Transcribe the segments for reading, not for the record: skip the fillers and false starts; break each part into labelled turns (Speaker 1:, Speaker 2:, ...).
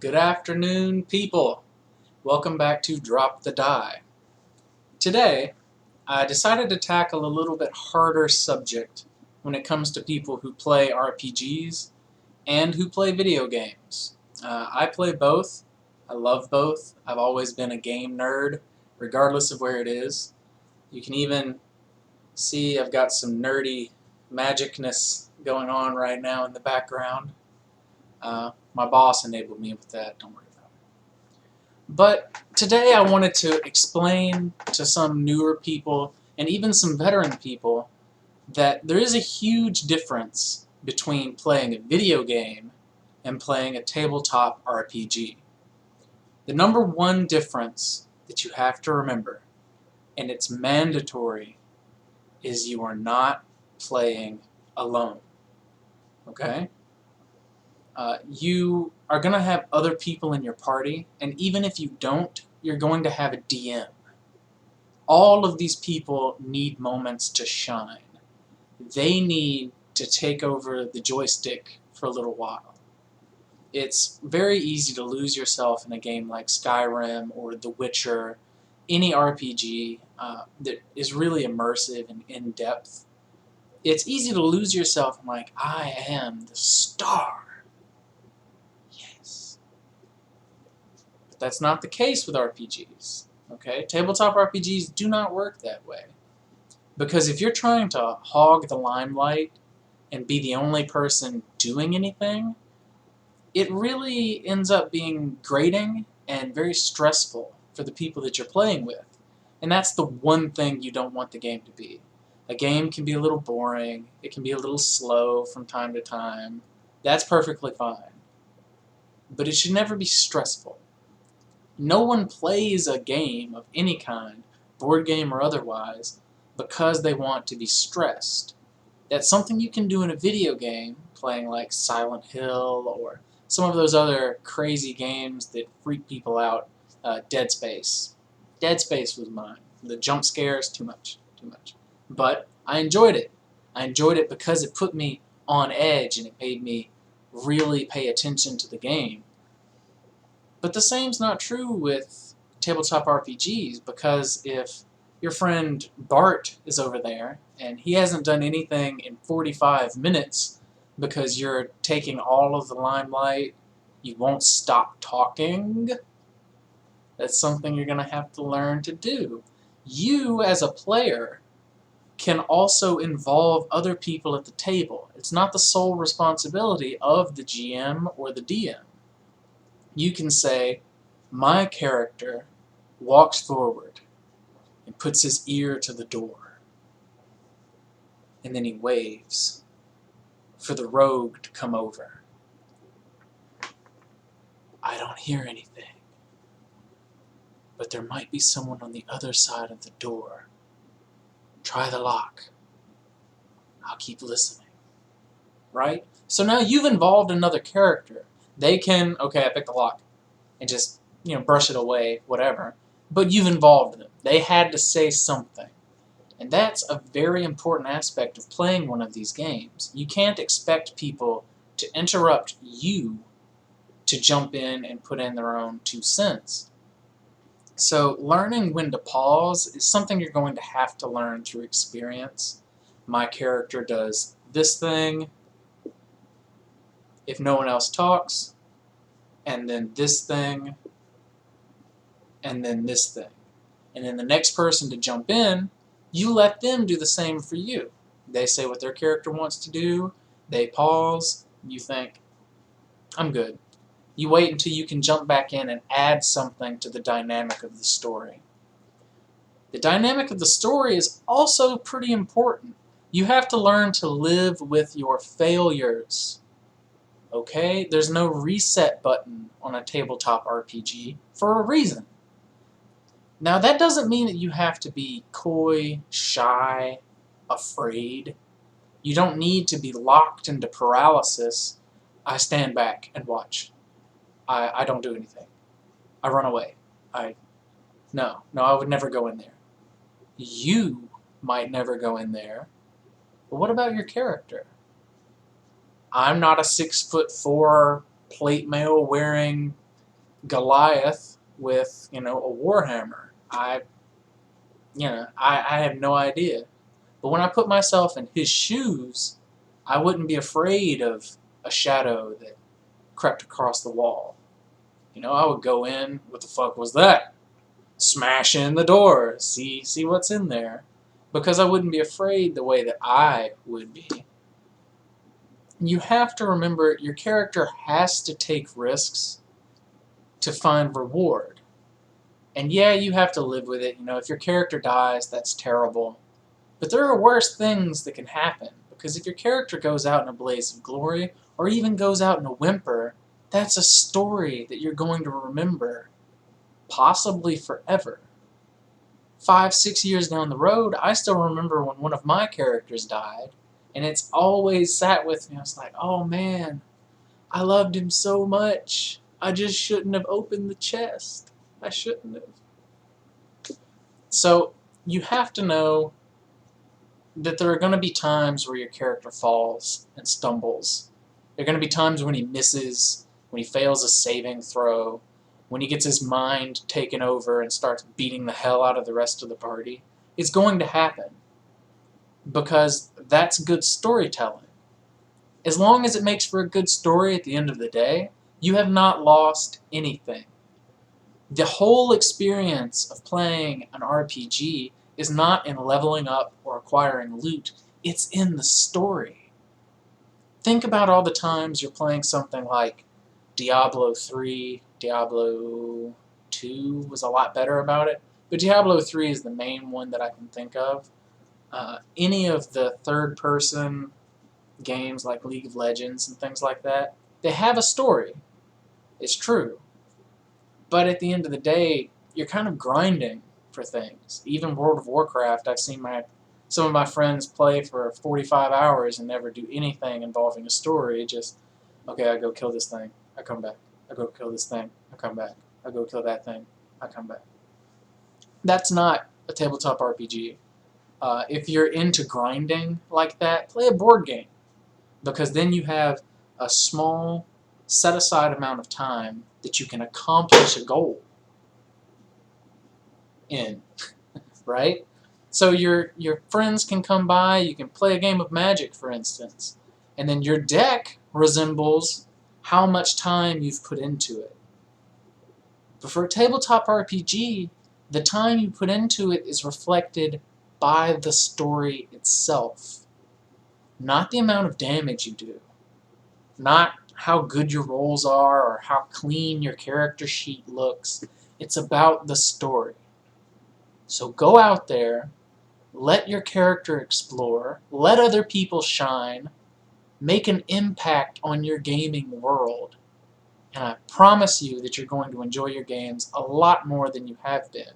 Speaker 1: Good afternoon, people. Welcome back to Drop the Die. Today, I decided to tackle a little bit harder subject when it comes to people who play RPGs and who play video games. I play both. I love both. I've always been a game nerd, regardless of where it is. You can even see I've got some nerdy magicness going on right now in the background. My boss enabled me with that. Don't worry about it. But today I wanted to explain to some newer people and even some veteran people that there is a huge difference between playing a video game and playing a tabletop RPG. The number one difference that you have to remember, and it's mandatory, is you are not playing alone. Okay? You are going to have other people in your party, and even if you don't, you're going to have a DM. All of these people need moments to shine. They need to take over the joystick for a little while. It's very easy to lose yourself in a game like Skyrim or The Witcher, any RPG that is really immersive and in-depth. It's easy to lose yourself in like, I am the star. Yes. But that's not the case with RPGs. Okay? Tabletop RPGs do not work that way. Because if you're trying to hog the limelight and be the only person doing anything, it really ends up being grating and very stressful for the people that you're playing with. And that's the one thing you don't want the game to be. A game can be a little boring, it can be a little slow from time to time. That's perfectly fine. But it should never be stressful. No one plays a game of any kind, board game or otherwise, because they want to be stressed. That's something you can do in a video game, playing like Silent Hill or some of those other crazy games that freak people out. Dead Space. Dead Space was mine. The jump scares, too much. But I enjoyed it. I enjoyed it because it put me on edge and it made me really pay attention to the game. But the same's not true with tabletop RPGs, because if your friend Bart is over there and he hasn't done anything in 45 minutes because you're taking all of the limelight, you won't stop talking, that's something you're going to have to learn to do. You, as a player, can also involve other people at the table. It's not the sole responsibility of the GM or the DM. You can say, my character walks forward and puts his ear to the door, and then he waves for the rogue to come over. I don't hear anything, but there might be someone on the other side of the door. Try the lock. I'll keep listening. Right? So now you've involved another character. They can, okay, I picked the lock, and just, brush it away, whatever. But you've involved them. They had to say something. And that's a very important aspect of playing one of these games. You can't expect people to interrupt you to jump in and put in their own 2 cents. So learning when to pause is something you're going to have to learn through experience. My character does this thing if no one else talks, and then this thing, and then this thing. And then the next person to jump in, you let them do the same for you. They say what their character wants to do, they pause, you think, I'm good. You wait until you can jump back in and add something to the dynamic of the story. The dynamic of the story is also pretty important. You have to learn to live with your failures. Okay? There's no reset button on a tabletop RPG for a reason. Now, that doesn't mean that you have to be coy, shy, afraid. You don't need to be locked into paralysis. I stand back and watch. I don't do anything. I run away. No, I would never go in there. You might never go in there, but what about your character? I'm not a 6'4" plate mail wearing Goliath with, a warhammer. I have no idea. But when I put myself in his shoes, I wouldn't be afraid of a shadow that crept across the wall. I would go in, what the fuck was that? Smash in the door, see what's in there. Because I wouldn't be afraid the way that I would be. You have to remember your character has to take risks to find reward. And yeah, you have to live with it. If your character dies, that's terrible. But there are worse things that can happen. Because if your character goes out in a blaze of glory, or even goes out in a whimper, that's a story that you're going to remember, possibly forever. 5, 6 years down the road, I still remember when one of my characters died, and it's always sat with me. I was like, oh man, I loved him so much. I just shouldn't have opened the chest. I shouldn't have. So you have to know that there are going to be times where your character falls and stumbles. There are going to be times when he misses, when he fails a saving throw, when he gets his mind taken over and starts beating the hell out of the rest of the party. It's going to happen because that's good storytelling. As long as it makes for a good story at the end of the day, you have not lost anything. The whole experience of playing an RPG is not in leveling up or acquiring loot, it's in the story. Think about all the times you're playing something like Diablo 3, Diablo 2 was a lot better about it, but Diablo 3 is the main one that I can think of. Any of the third-person games like League of Legends and things like that, they have a story. It's true. But at the end of the day, you're kind of grinding for things. Even World of Warcraft, I've seen some of my friends play for 45 hours and never do anything involving a story. Just, okay, I go kill this thing, I come back. I go kill this thing, I come back. I go kill that thing, I come back. That's not a tabletop RPG. If you're into grinding like that, play a board game. Because then you have a small, set-aside amount of time that you can accomplish a goal in, right? So your friends can come by, you can play a game of Magic, for instance, and then your deck resembles how much time you've put into it. But for a tabletop RPG, the time you put into it is reflected by the story itself, not the amount of damage you do, not how good your rolls are or how clean your character sheet looks. It's about the story. So go out there, let your character explore, let other people shine, make an impact on your gaming world, and I promise you that you're going to enjoy your games a lot more than you have been.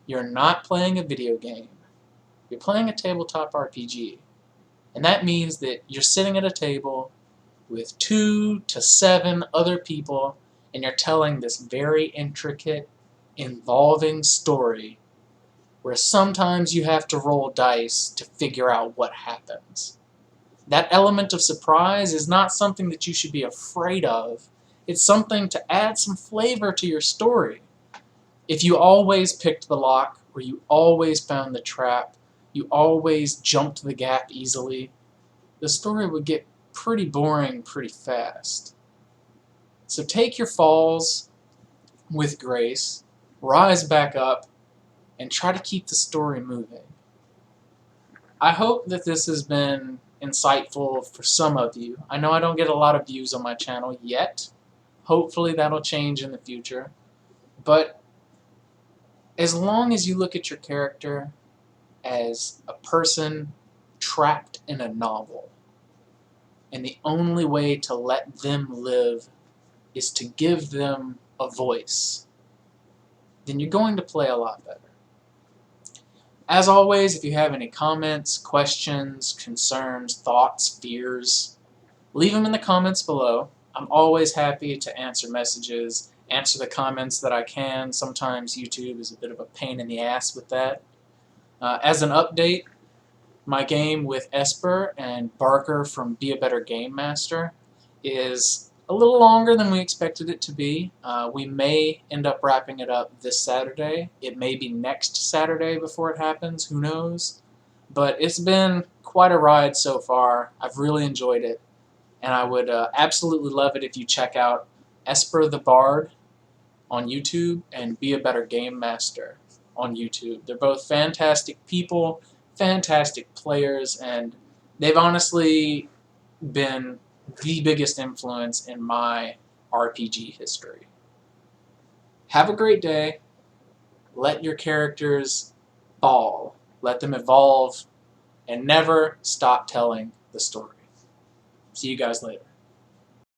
Speaker 1: You're not playing a video game. You're playing a tabletop RPG. And that means that you're sitting at a table with 2 to 7 other people, and you're telling this very intricate, involving story where sometimes you have to roll dice to figure out what happens. That element of surprise is not something that you should be afraid of. It's something to add some flavor to your story. If you always picked the lock, or you always found the trap, you always jumped the gap easily, the story would get pretty boring pretty fast. So take your falls with grace, rise back up, and try to keep the story moving. I hope that this has been insightful for some of you. I know I don't get a lot of views on my channel yet. Hopefully that'll change in the future. But as long as you look at your character as a person trapped in a novel, and the only way to let them live is to give them a voice, then you're going to play a lot better. As always, if you have any comments, questions, concerns, thoughts, fears, leave them in the comments below. I'm always happy to answer messages, answer the comments that I can. Sometimes YouTube is a bit of a pain in the ass with that. As an update, my game with Esper and Barker from Be a Better Game Master is a little longer than we expected it to be. We may end up wrapping it up this Saturday. It may be next Saturday before it happens. Who knows? But it's been quite a ride so far. I've really enjoyed it. And I would absolutely love it if you check out Esper the Bard on YouTube and Be a Better Game Master on YouTube. They're both fantastic people, fantastic players, and they've honestly been the biggest influence in my RPG history. Have a great day. Let your characters ball. Let them evolve, and never stop telling the story. See you guys later.